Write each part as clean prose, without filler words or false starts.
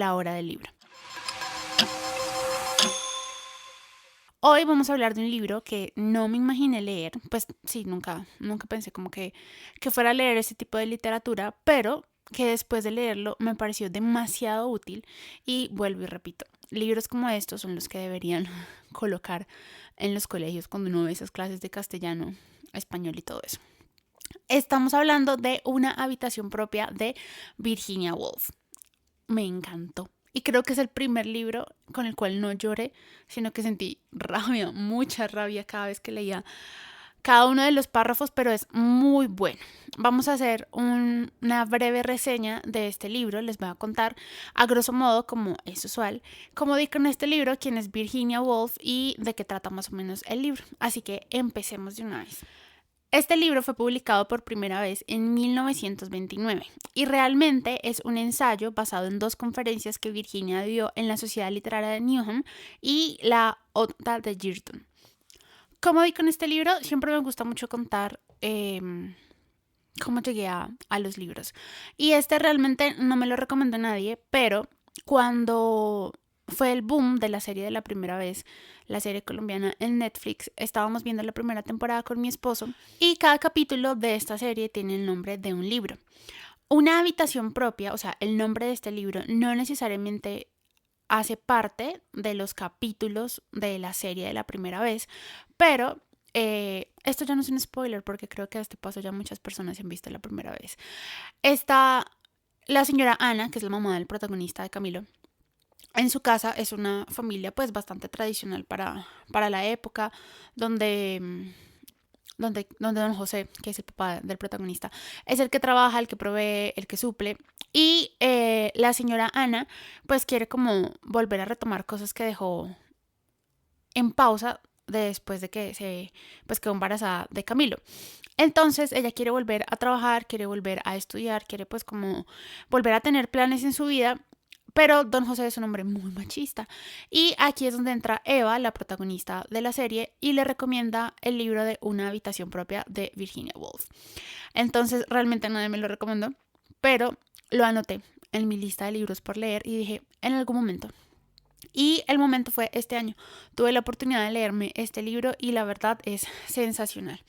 la hora del libro. Hoy vamos a hablar de un libro que no me imaginé leer, pues sí, nunca pensé como que fuera a leer ese tipo de literatura, pero que después de leerlo me pareció demasiado útil y vuelvo y repito, libros como estos son los que deberían colocar en los colegios cuando uno ve esas clases de castellano, español y todo eso. Estamos hablando de Una habitación propia de Virginia Woolf. Me encantó. Y creo que es el primer libro con el cual no lloré, sino que sentí rabia, mucha rabia cada vez que leía cada uno de los párrafos, pero es muy bueno. Vamos a hacer una breve reseña de este libro. Les voy a contar a grosso modo, como es usual, cómo di con este libro, quién es Virginia Woolf y de qué trata más o menos el libro. Así que empecemos de una vez. Este libro fue publicado por primera vez en 1929 y realmente es un ensayo basado en 2 conferencias que Virginia dio en la Sociedad Literaria de Newham y la OTA de Girton. ¿Cómo di con este libro? Siempre me gusta mucho contar cómo llegué a los libros. Y este realmente no me lo recomendó nadie, pero cuando fue el boom de la serie de la primera vez, la serie colombiana en Netflix, estábamos viendo la primera temporada con mi esposo y cada capítulo de esta serie tiene el nombre de un libro. Una habitación propia, o sea, el nombre de este libro no necesariamente hace parte de los capítulos de la serie de la primera vez, pero esto ya no es un spoiler porque creo que a este paso ya muchas personas se han visto la primera vez. Está la señora Ana, que es la mamá del protagonista de Camilo. En su casa es una familia pues bastante tradicional para la época, donde don José, que es el papá del protagonista, es el que trabaja, el que provee, el que suple. Y la señora Ana pues quiere como volver a retomar cosas que dejó en pausa después de que se pues quedó embarazada de Camilo. Entonces ella quiere volver a trabajar, quiere volver a estudiar, quiere pues como volver a tener planes en su vida. Pero don José es un hombre muy machista. Y aquí es donde entra Eva, la protagonista de la serie, y le recomienda el libro de Una habitación propia de Virginia Woolf. Entonces realmente nadie me lo recomendó, pero lo anoté en mi lista de libros por leer y dije, en algún momento. Y el momento fue este año. Tuve la oportunidad de leerme este libro y la verdad es sensacional.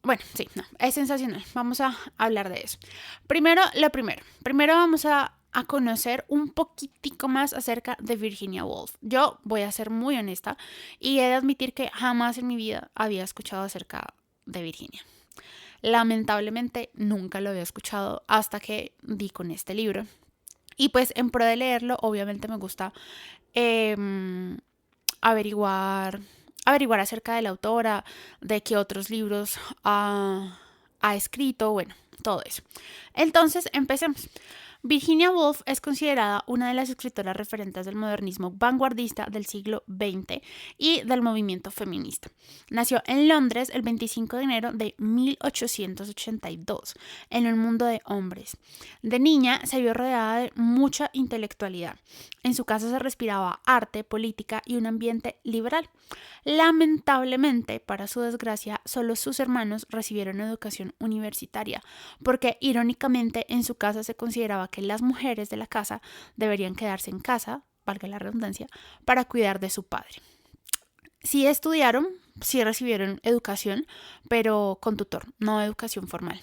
Bueno, sí, no, es sensacional. Vamos a hablar de eso. Primero vamos a conocer un poquitico más acerca de Virginia Woolf. Yo voy a ser muy honesta y he de admitir que jamás en mi vida había escuchado acerca de Virginia. Lamentablemente nunca lo había escuchado hasta que di con este libro. Y pues en pro de leerlo, obviamente me gusta averiguar acerca de la autora, de qué otros libros ha escrito, bueno, todo eso. Entonces, empecemos. Virginia Woolf es considerada una de las escritoras referentes del modernismo vanguardista del siglo XX y del movimiento feminista. Nació en Londres el 25 de enero de 1882, en un mundo de hombres. De niña se vio rodeada de mucha intelectualidad. En su casa se respiraba arte, política y un ambiente liberal. Lamentablemente, para su desgracia, solo sus hermanos recibieron educación universitaria, porque irónicamente en su casa se consideraba que las mujeres de la casa deberían quedarse en casa, valga la redundancia, para cuidar de su padre. Sí estudiaron, sí recibieron educación, pero con tutor, no educación formal.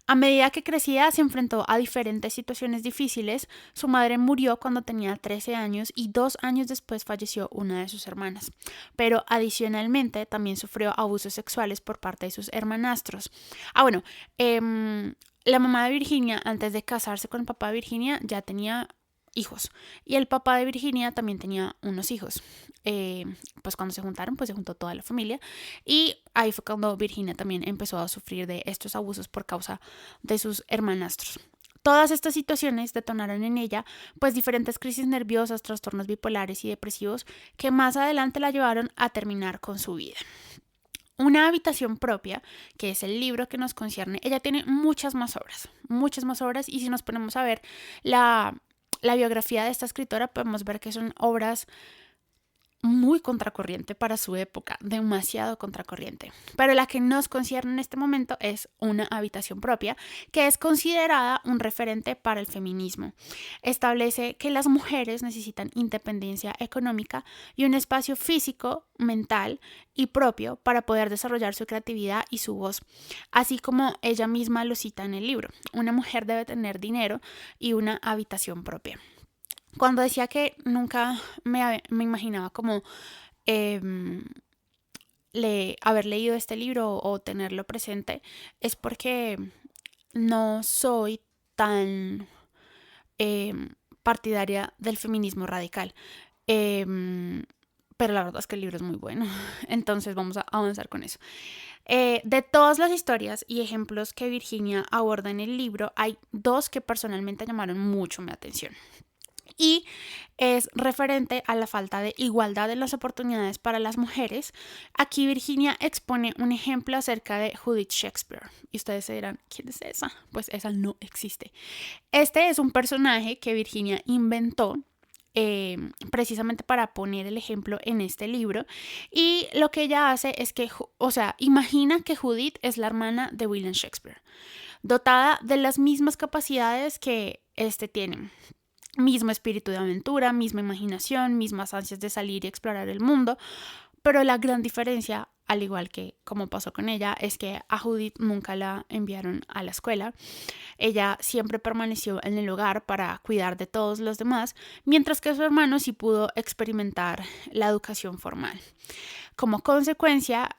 A medida que crecía, se enfrentó a diferentes situaciones difíciles. Su madre murió cuando tenía 13 años y 2 años después falleció una de sus hermanas. Pero adicionalmente también sufrió abusos sexuales por parte de sus hermanastros. La mamá de Virginia, antes de casarse con el papá de Virginia, ya tenía hijos. Y el papá de Virginia también tenía unos hijos. Pues cuando se juntaron, pues se juntó toda la familia. Y ahí fue cuando Virginia también empezó a sufrir de estos abusos por causa de sus hermanastros. Todas estas situaciones detonaron en ella pues diferentes crisis nerviosas, trastornos bipolares y depresivos que más adelante la llevaron a terminar con su vida. Una habitación propia, que es el libro que nos concierne, ella tiene muchas más obras y si nos ponemos a ver la biografía de esta escritora podemos ver que son obras muy contracorriente para su época, demasiado contracorriente. Pero la que nos concierne en este momento es Una habitación propia, que es considerada un referente para el feminismo. Establece que las mujeres necesitan independencia económica y un espacio físico, mental y propio para poder desarrollar su creatividad y su voz, así como ella misma lo cita en el libro. Una mujer debe tener dinero y una habitación propia. Cuando decía que nunca me imaginaba como eh, haber leído este libro o tenerlo presente, es porque no soy tan eh, partidaria del feminismo radical. Eh, pero la verdad es que el libro es muy bueno, entonces vamos a avanzar con eso. De todas las historias y ejemplos que Virginia aborda en el libro, hay dos que personalmente llamaron mucho mi atención. Y es referente a la falta de igualdad de las oportunidades para las mujeres. Aquí Virginia expone un ejemplo acerca de Judith Shakespeare. Y ustedes se dirán, ¿quién es esa? Pues esa no existe. Este es un personaje que Virginia inventó precisamente para poner el ejemplo en este libro. Y lo que ella hace es que, o sea, imagina que Judith es la hermana de William Shakespeare, dotada de las mismas capacidades que este tiene. Mismo espíritu de aventura, misma imaginación, mismas ansias de salir y explorar el mundo, pero la gran diferencia, al igual que como pasó con ella, es que a Judith nunca la enviaron a la escuela. Ella siempre permaneció en el hogar para cuidar de todos los demás, mientras que su hermano sí pudo experimentar la educación formal. Como consecuencia,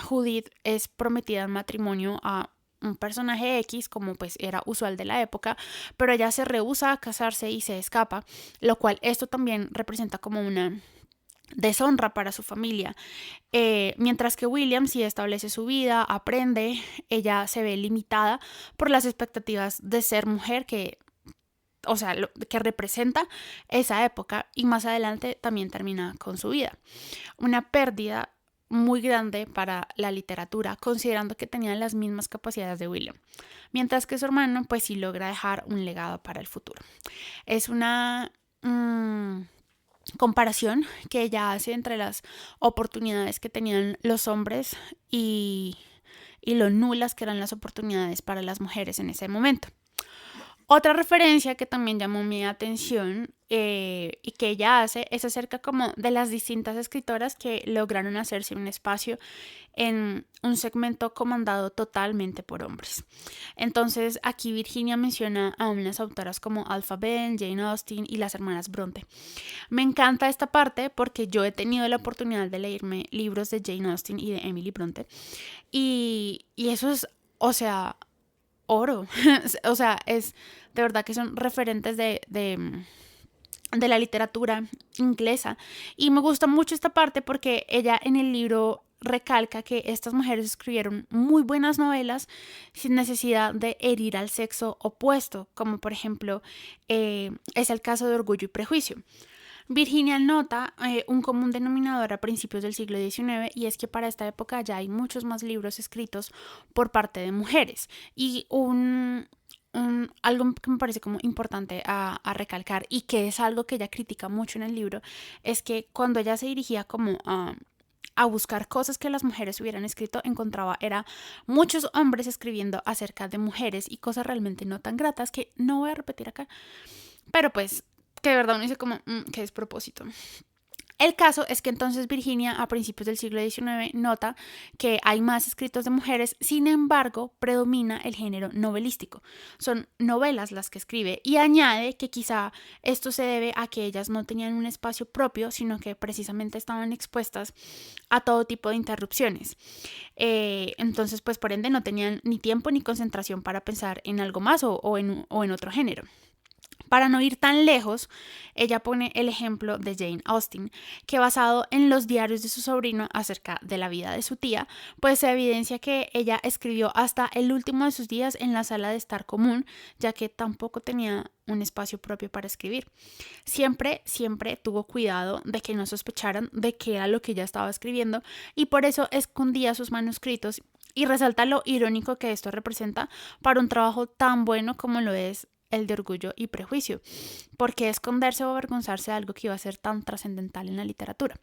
Judith es prometida en matrimonio a un personaje X, como pues era usual de la época, pero ella se rehúsa a casarse y se escapa, lo cual esto también representa como una deshonra para su familia. Mientras que William sí establece su vida, aprende, ella se ve limitada por las expectativas de ser mujer o sea, que representa esa época, y más adelante también termina con su vida. Una pérdida muy grande para la literatura, considerando que tenía las mismas capacidades de William, mientras que su hermano pues sí logra dejar un legado para el futuro. Es una comparación que ella hace entre las oportunidades que tenían los hombres y lo nulas que eran las oportunidades para las mujeres en ese momento. Otra referencia que también llamó mi atención y que ella hace es acerca como de las distintas escritoras que lograron hacerse un espacio en un segmento comandado totalmente por hombres. Entonces aquí Virginia menciona a unas autoras como Alpha Ben, Jane Austen y las hermanas Bronte. Me encanta esta parte porque yo he tenido la oportunidad de leerme libros de Jane Austen y de Emily Bronte y eso es, o sea, oro. O sea, es de verdad que son referentes de la literatura inglesa. Y me gusta mucho esta parte porque ella en el libro recalca que estas mujeres escribieron muy buenas novelas sin necesidad de herir al sexo opuesto, como por ejemplo es el caso de Orgullo y Prejuicio. Virginia nota un común denominador a principios del siglo XIX, y es que para esta época ya hay muchos más libros escritos por parte de mujeres. Y algo que me parece como importante a recalcar, y que es algo que ella critica mucho en el libro, es que cuando ella se dirigía como a buscar cosas que las mujeres hubieran escrito, encontraba era muchos hombres escribiendo acerca de mujeres y cosas realmente no tan gratas que no voy a repetir acá, pero pues que de verdad uno dice como, qué despropósito. El caso es que entonces Virginia a principios del siglo XIX nota que hay más escritos de mujeres, sin embargo predomina el género novelístico. Son novelas las que escribe, y añade que quizá esto se debe a que ellas no tenían un espacio propio, sino que precisamente estaban expuestas a todo tipo de interrupciones. Entonces pues por ende no tenían ni tiempo ni concentración para pensar en algo más o en otro género. Para no ir tan lejos, ella pone el ejemplo de Jane Austen, que basado en los diarios de su sobrino acerca de la vida de su tía, pues se evidencia que ella escribió hasta el último de sus días en la sala de estar común, ya que tampoco tenía un espacio propio para escribir. Siempre tuvo cuidado de que no sospecharan de qué era lo que ella estaba escribiendo, y por eso escondía sus manuscritos, y resalta lo irónico que esto representa para un trabajo tan bueno como lo es el de Orgullo y Prejuicio. ¿Por qué esconderse o avergonzarse de algo que iba a ser tan trascendental en la literatura?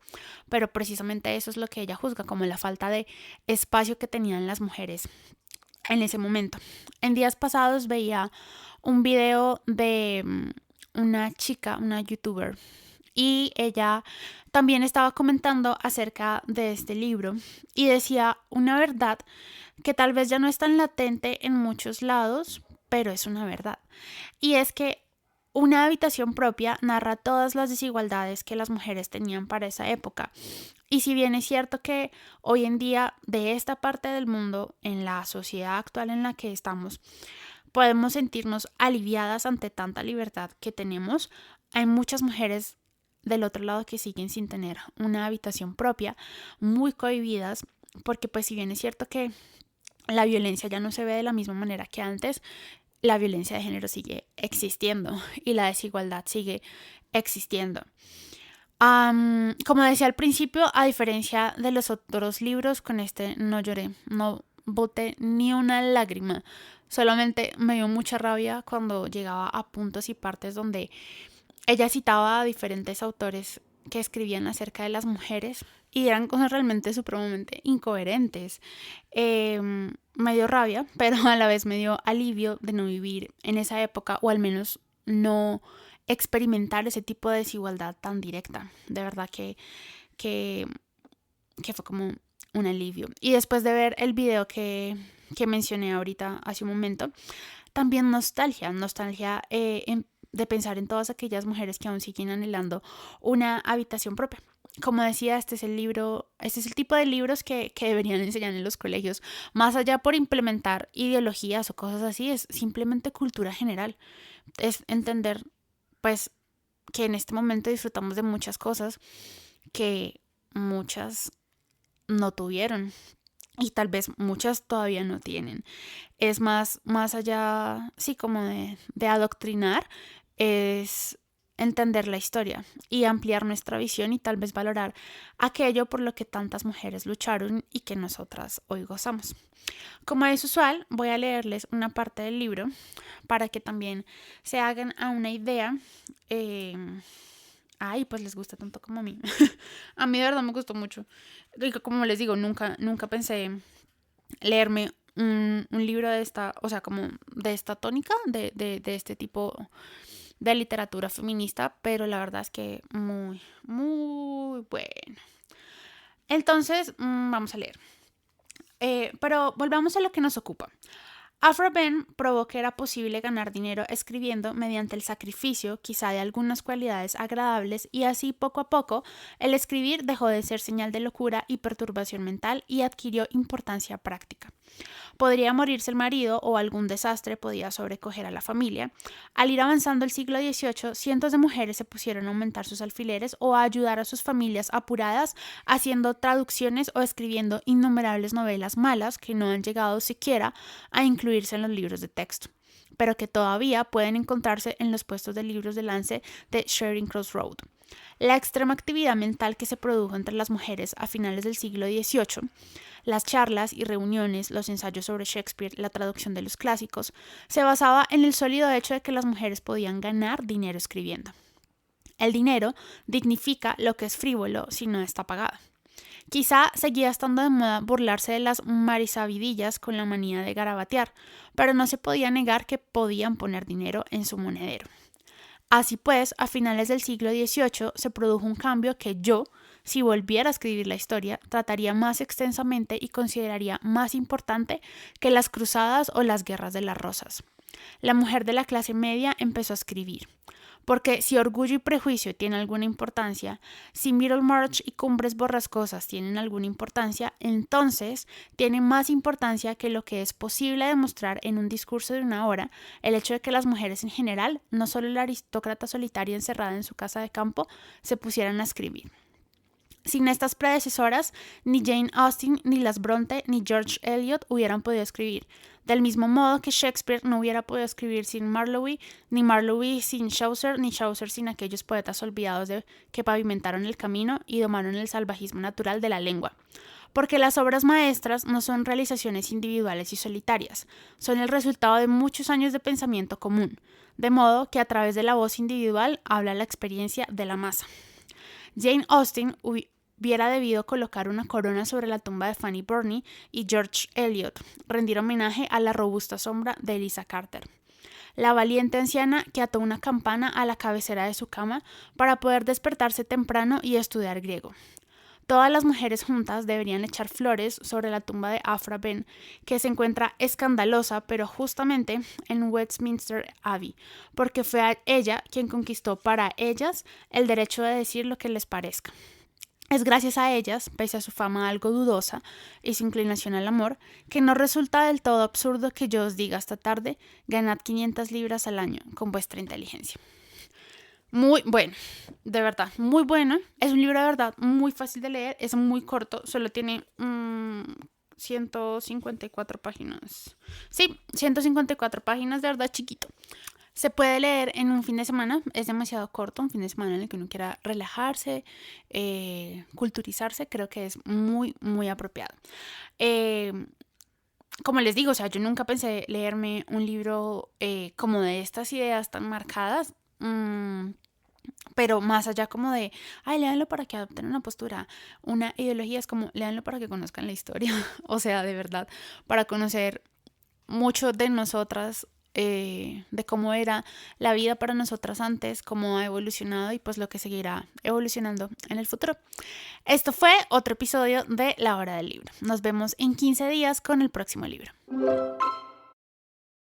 Pero precisamente eso es lo que ella juzga, como la falta de espacio que tenían las mujeres en ese momento. En días pasados veía un video de una chica, una youtuber, y ella también estaba comentando acerca de este libro y decía una verdad que tal vez ya no es tan latente en muchos lados, pero es una verdad. Y es que una habitación propia narra todas las desigualdades que las mujeres tenían para esa época. Y si bien es cierto que hoy en día de esta parte del mundo, en la sociedad actual en la que estamos, podemos sentirnos aliviadas ante tanta libertad que tenemos, hay muchas mujeres del otro lado que siguen sin tener una habitación propia, muy cohibidas, porque pues si bien es cierto que la violencia ya no se ve de la misma manera que antes, la violencia de género sigue existiendo y la desigualdad sigue existiendo. Como decía al principio, a diferencia de los otros libros, con este no lloré, no boté ni una lágrima. Solamente me dio mucha rabia cuando llegaba a puntos y partes donde ella citaba a diferentes autores que escribían acerca de las mujeres y eran cosas realmente supremamente incoherentes. Me dio rabia, pero a la vez me dio alivio de no vivir en esa época, o al menos no experimentar ese tipo de desigualdad tan directa. De verdad que fue como un alivio. Y después de ver el video que mencioné ahorita hace un momento, también nostalgia de pensar en todas aquellas mujeres que aún siguen anhelando una habitación propia. Como decía, este es el tipo de libros que deberían enseñar en los colegios, más allá por implementar ideologías o cosas así, es simplemente cultura general, es entender pues que en este momento disfrutamos de muchas cosas que muchas no tuvieron y tal vez muchas todavía no tienen. Es más allá, sí, como de adoctrinar, es entender la historia y ampliar nuestra visión y tal vez valorar aquello por lo que tantas mujeres lucharon y que nosotras hoy gozamos. Como es usual, voy a leerles una parte del libro para que también se hagan a una idea. Pues les gusta tanto como a mí. A mí de verdad me gustó mucho. Y como les digo, nunca pensé leerme un libro de esta, o sea, como de esta tónica, de este tipo de literatura feminista, pero la verdad es que muy, muy bueno. Entonces, vamos a leer. Pero volvamos a lo que nos ocupa. Aphra Behn probó que era posible ganar dinero escribiendo mediante el sacrificio, quizá de algunas cualidades agradables, y así poco a poco el escribir dejó de ser señal de locura y perturbación mental y adquirió importancia práctica. Podría morirse el marido o algún desastre podía sobrecoger a la familia. Al ir avanzando el siglo XVIII, cientos de mujeres se pusieron a aumentar sus alfileres o a ayudar a sus familias apuradas, haciendo traducciones o escribiendo innumerables novelas malas que no han llegado siquiera a incluirse en los libros de texto, pero que todavía pueden encontrarse en los puestos de libros de lance de Charing Cross Road. La extrema actividad mental que se produjo entre las mujeres a finales del siglo XVIII, las charlas y reuniones, los ensayos sobre Shakespeare, la traducción de los clásicos, se basaba en el sólido hecho de que las mujeres podían ganar dinero escribiendo. El dinero dignifica lo que es frívolo si no está pagado. Quizá seguía estando de moda burlarse de las marisabidillas con la manía de garabatear, pero no se podía negar que podían poner dinero en su monedero. Así pues, a finales del siglo XVIII se produjo un cambio que yo, si volviera a escribir la historia, trataría más extensamente y consideraría más importante que las cruzadas o las guerras de las rosas. La mujer de la clase media empezó a escribir. Porque si Orgullo y Prejuicio tienen alguna importancia, si Middlemarch y Cumbres Borrascosas tienen alguna importancia, entonces tiene más importancia que lo que es posible demostrar en un discurso de una hora, el hecho de que las mujeres en general, no solo la aristócrata solitaria encerrada en su casa de campo, se pusieran a escribir. Sin estas predecesoras, ni Jane Austen, ni las Bronte, ni George Eliot hubieran podido escribir. Del mismo modo que Shakespeare no hubiera podido escribir sin Marlowe, ni Marlowe sin Chaucer, ni Chaucer sin aquellos poetas olvidados que pavimentaron el camino y domaron el salvajismo natural de la lengua. porque las obras maestras no son realizaciones individuales y solitarias, son el resultado de muchos años de pensamiento común, de modo que a través de la voz individual habla la experiencia de la masa. Jane Austen hubiera debido colocar una corona sobre la tumba de Fanny Burney y George Eliot, rendir homenaje a la robusta sombra de Eliza Carter, la valiente anciana que ató una campana a la cabecera de su cama para poder despertarse temprano y estudiar griego. Todas las mujeres juntas deberían echar flores sobre la tumba de Aphra Behn, que se encuentra escandalosa, pero justamente en Westminster Abbey, porque fue a ella quien conquistó para ellas el derecho de decir lo que les parezca. Es gracias a ellas, pese a su fama algo dudosa y su inclinación al amor, que no resulta del todo absurdo que yo os diga esta tarde, ganad 500 libras al año con vuestra inteligencia. Muy bueno, de verdad, muy bueno. Es un libro de verdad muy fácil de leer, es muy corto, solo tiene 154 páginas. Sí, 154 páginas, de verdad chiquito. Se puede leer en un fin de semana, es demasiado corto, un fin de semana en el que uno quiera relajarse, culturizarse, creo que es muy, muy apropiado. Como les digo, o sea, yo nunca pensé leerme un libro como de estas ideas tan marcadas. Pero más allá como de, ay, léanlo para que adopten una postura, una ideología, es como, léanlo para que conozcan la historia, o sea, de verdad, para conocer mucho de nosotras, de cómo era la vida para nosotras antes, cómo ha evolucionado y pues lo que seguirá evolucionando en el futuro. Esto fue otro episodio de La Hora del Libro. Nos vemos en 15 días con el próximo libro.